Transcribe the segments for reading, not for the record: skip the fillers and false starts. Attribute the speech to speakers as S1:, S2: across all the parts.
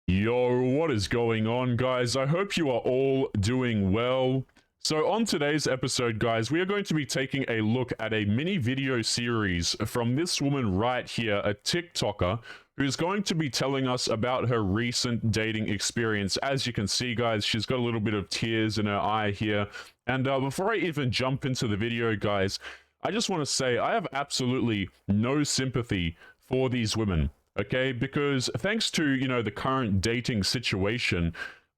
S1: Yo, what is going on, guys? I hope you are all doing well. So on today's episode, guys, we are going to be taking a look at a mini video series from this woman right here, a TikToker, who's going to be telling us about her recent dating experience. As you can see, guys, she's got a little bit of tears in her eye here. And before I even jump into the video, guys, I just want to say I have absolutely no sympathy for these women. Okay, because thanks to, the current dating situation,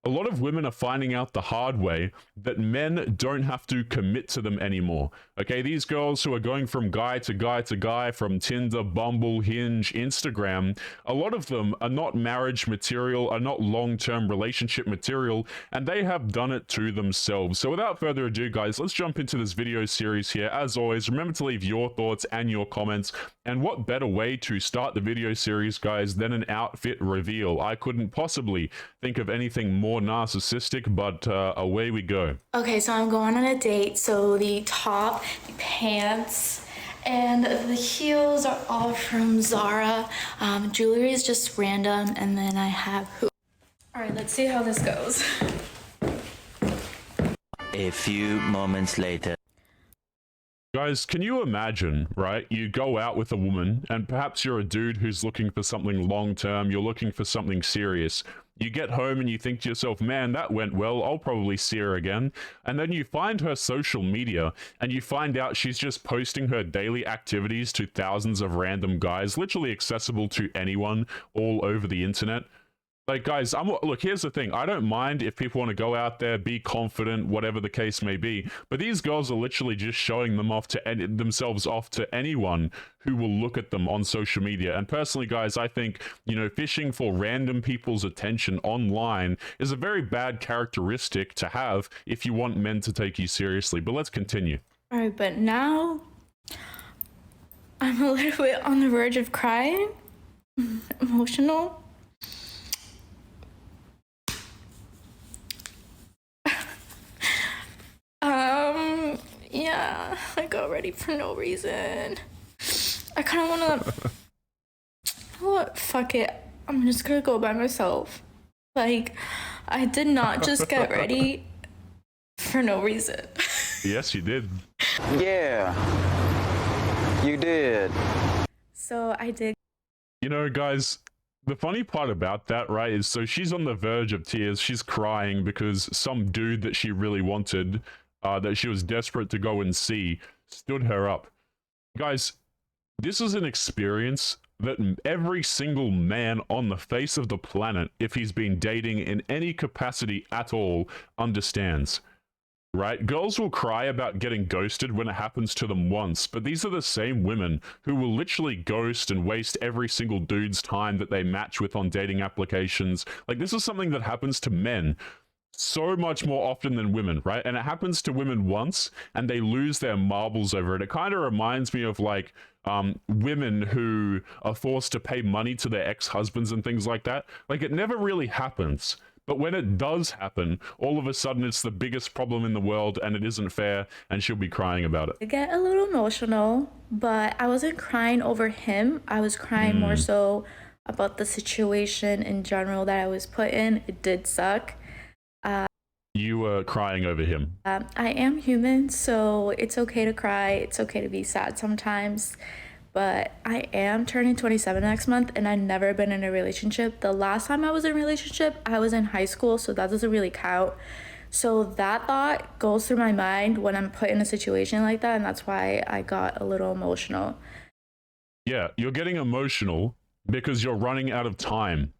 S1: a lot of women are finding out the hard way that men don't have to commit to them anymore. Okay, these girls who are going from guy to guy to guy, from Tinder, Bumble, Hinge, Instagram, a lot of them are not marriage material, are not long-term relationship material, and they have done it to themselves. So without further ado, guys, let's jump into this video series here. As always, remember to leave your thoughts and your comments. And what better way to start the video series, guys, than an outfit reveal? I couldn't possibly think of anything more narcissistic, but away we go.
S2: Okay, so I'm going on a date. So the top, the pants, and the heels are all from Zara. Jewelry is just random, and then I have hoop. All right, let's see how this goes.
S3: A few moments later.
S1: Guys, can you imagine, right? You go out with a woman, and perhaps you're a dude who's looking for something long-term, you're looking for something serious. You get home and you think to yourself, man, that went well, I'll probably see her again. And then you find her social media, and you find out she's just posting her daily activities to thousands of random guys, literally accessible to anyone all over the internet. Like, guys, look, here's the thing. I don't mind if people want to go out there, be confident, whatever the case may be. But these girls are literally just showing themselves off to anyone who will look at them on social media. And personally, guys, I think, fishing for random people's attention online is a very bad characteristic to have if you want men to take you seriously. But let's continue.
S2: All right, but now I'm a little bit on the verge of crying, emotional. Yeah, I got ready for no reason. I kind of want to, what, fuck it. I'm just gonna go by myself. Like, I did not just get ready for no reason.
S1: Yes, you did.
S4: Yeah, you did.
S2: So I did.
S1: Guys, the funny part about that, right, is so she's on the verge of tears. She's crying because some dude that she really wanted, that she was desperate to go and see, stood her up. Guys, this is an experience that every single man on the face of the planet, if he's been dating in any capacity at all, understands. Right? Girls will cry about getting ghosted when it happens to them once, but these are the same women who will literally ghost and waste every single dude's time that they match with on dating applications. Like, this is something that happens to men so much more often than women, right? And it happens to women once, and they lose their marbles over it. It kind of reminds me of, like, women who are forced to pay money to their ex-husbands and things like that. Like, it never really happens. But when it does happen, all of a sudden it's the biggest problem in the world, and it isn't fair, and she'll be crying about it.
S2: I get a little emotional, but I wasn't crying over him. I was crying more so about the situation in general that I was put in. It did suck.
S1: You were crying over him.
S2: I am human, so it's okay to cry. It's okay to be sad sometimes. But I am turning 27 next month, and I've never been in a relationship. The last time I was in a relationship, I was in high school, so that doesn't really count. So that thought goes through my mind when I'm put in a situation like that, and that's why I got a little emotional.
S1: Yeah, you're getting emotional because you're running out of time.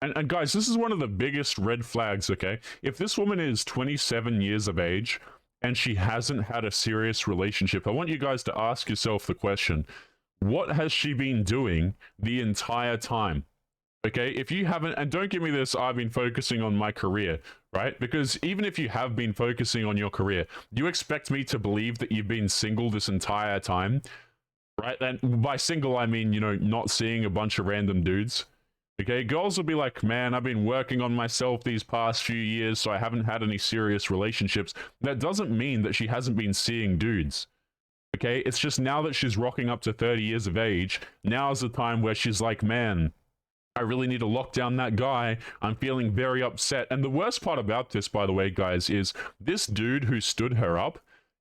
S1: And guys, this is one of the biggest red flags, okay? If this woman is 27 years of age and she hasn't had a serious relationship, I want you guys to ask yourself the question, what has she been doing the entire time? Okay, if you haven't, and don't give me this, I've been focusing on my career, right? Because even if you have been focusing on your career, you expect me to believe that you've been single this entire time, right? And by single, I mean, not seeing a bunch of random dudes. Okay, girls will be like, man, I've been working on myself these past few years, so I haven't had any serious relationships. That doesn't mean that she hasn't been seeing dudes. Okay, it's just now that she's rocking up to 30 years of age, now's the time where she's like, man, I really need to lock down that guy. I'm feeling very upset. And the worst part about this, by the way, guys, is this dude who stood her up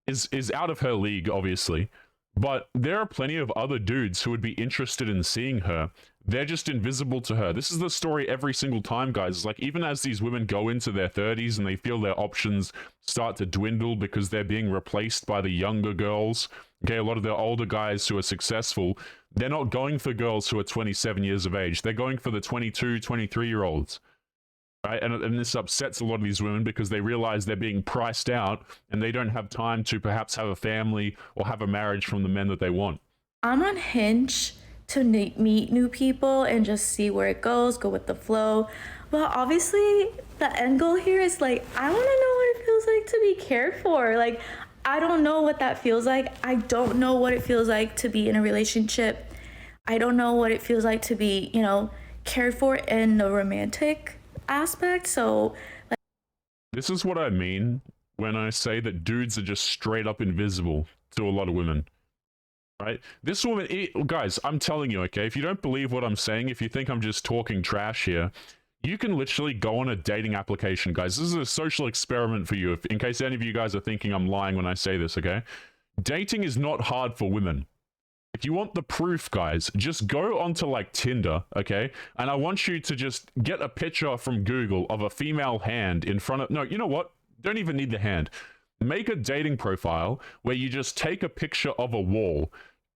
S1: is out of her league, obviously. But there are plenty of other dudes who would be interested in seeing her. They're just invisible to her. This is the story every single time, guys. It's like, even as these women go into their 30s and they feel their options start to dwindle because they're being replaced by the younger girls, okay, a lot of the older guys who are successful, they're not going for girls who are 27 years of age. They're going for the 22, 23-year-olds. Right? And this upsets a lot of these women because they realize they're being priced out and they don't have time to perhaps have a family or have a marriage from the men that they want.
S2: I'm on Hinge to meet new people and just see where it goes, go with the flow. But obviously, the end goal here is like, I want to know what it feels like to be cared for. Like, I don't know what that feels like. I don't know what it feels like to be in a relationship. I don't know what it feels like to be, cared for in the romantic aspect. So like,
S1: this is what I mean when I say that dudes are just straight up invisible to a lot of women, right? This woman, guys, I'm telling you, okay, if you don't believe what I'm saying, if you think I'm just talking trash here, you can literally go on a dating application, guys. This is a social experiment for you, in case any of you guys are thinking I'm lying when I say this, okay? Dating is not hard for women. If you want the proof, guys, just go onto like Tinder, okay? And I want you to just get a picture from Google of a female hand in front of... No, you know what? Don't even need the hand. Make a dating profile where you just take a picture of a wall.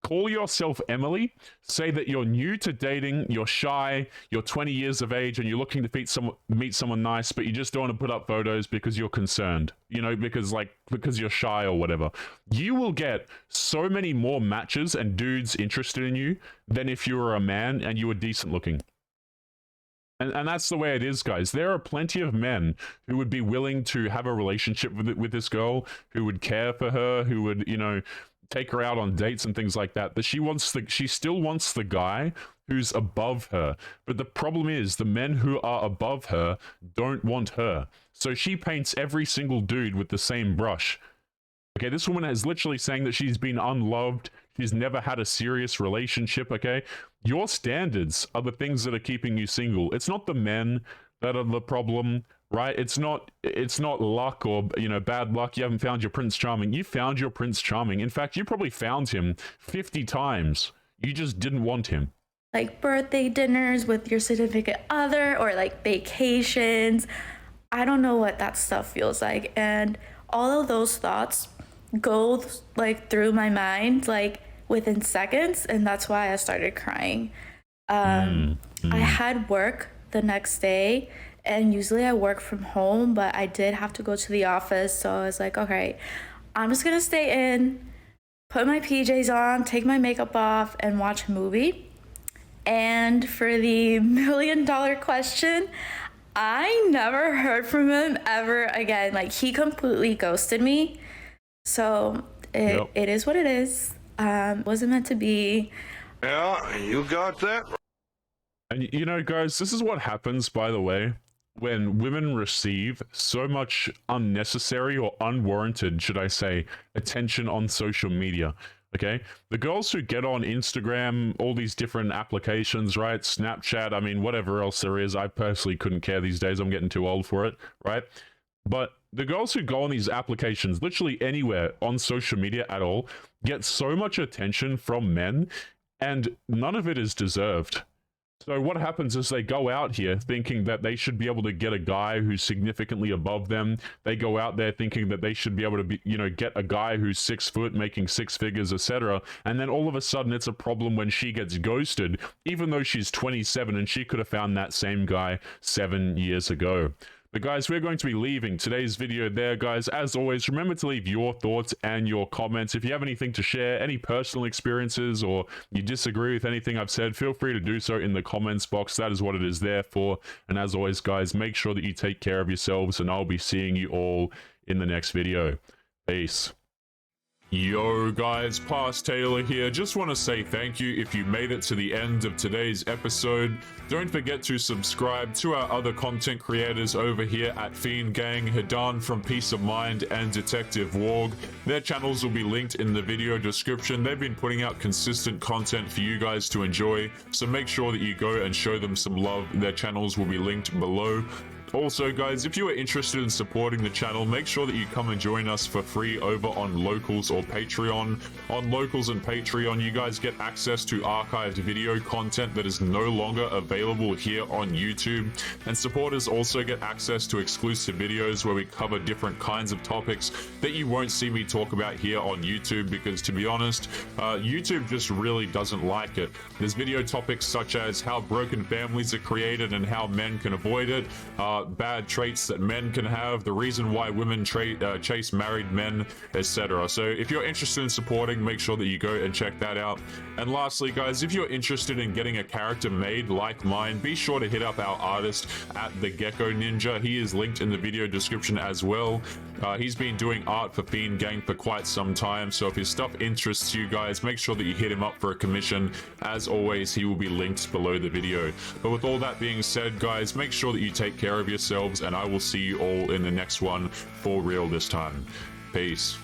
S1: Call yourself Emily. Say that you're new to dating, you're shy, you're 20 years of age, and you're looking to meet someone nice, but you just don't want to put up photos because you're concerned, because you're shy or whatever. You will get so many more matches and dudes interested in you than if you were a man and you were decent looking. And that's the way it is, guys. There are plenty of men who would be willing to have a relationship with this girl, who would care for her, who would, take her out on dates and things like that. But she still wants the guy who's above her. But the problem is the men who are above her don't want her. So she paints every single dude with the same brush. Okay, this woman is literally saying that she's been unloved. She's never had a serious relationship, okay? Your standards are the things that are keeping you single. It's not the men that are the problem, right? It's not luck or, bad luck. You haven't found your Prince Charming. You found your Prince Charming. In fact, you probably found him 50 times. You just didn't want him.
S2: Like birthday dinners with your significant other or like vacations. I don't know what that stuff feels like. And all of those thoughts go like through my mind like within seconds, and that's why I started crying. I had work the next day, and usually I work from home, but I did have to go to the office, so I was like, okay, I'm just gonna stay in, put my PJs on, take my makeup off, and watch a movie. And for the $1 million question, I never heard from him ever again. Like, he completely ghosted me. So it is what it is. Wasn't meant to be.
S5: Yeah, you got that.
S1: And guys, this is what happens, by the way, when women receive so much unnecessary or unwarranted, should I say, attention on social media. Okay, the girls who get on Instagram, all these different applications, right? Snapchat, I mean, whatever else there is, I personally couldn't care these days. I'm getting too old for it, right? But the girls who go on these applications, literally anywhere on social media at all, get so much attention from men, and none of it is deserved. So what happens is they go out here thinking that they should be able to get a guy who's significantly above them. They go out there thinking that they should be able to be, get a guy who's 6 foot, making 6 figures, etc. And then all of a sudden it's a problem when she gets ghosted, even though she's 27 and she could have found that same guy 7 years ago. But guys, we're going to be leaving today's video there, guys. As always, remember to leave your thoughts and your comments. If you have anything to share, any personal experiences, or you disagree with anything I've said, feel free to do so in the comments box. That is what it is there for. And as always, guys, make sure that you take care of yourselves, and I'll be seeing you all in the next video. Peace. Yo guys, Past Taylor here. Just want to say thank you if you made it to the end of today's episode. Don't forget to subscribe to our other content creators over here at Fiend Gang, Hadan from Peace of Mind, and Detective Warg. Their channels will be linked in the video description. They've been putting out consistent content for you guys to enjoy, so make sure that you go and show them some love. Their channels will be linked below. Also guys, if you are interested in supporting the channel, make sure that you come and join us for free over on Locals or Patreon. On Locals and Patreon, you guys get access to archived video content that is no longer available here on YouTube, and supporters also get access to exclusive videos where we cover different kinds of topics that you won't see me talk about here on YouTube, because to be honest, YouTube just really doesn't like it. There's video topics such as how broken families are created and how men can avoid it, bad traits that men can have, the reason why women chase married men, etc. So if you're interested in supporting, make sure that you go and check that out. And lastly guys, if you're interested in getting a character made like mine, be sure to hit up our artist at the Gecko Ninja. He is linked in the video description as well. He's been doing art for Fiend Gang for quite some time, so if his stuff interests you guys, make sure that you hit him up for a commission. As always, he will be linked below the video. But with all that being said guys, make sure that you take care of yourselves, and I will see you all in the next one, for real this time. Peace.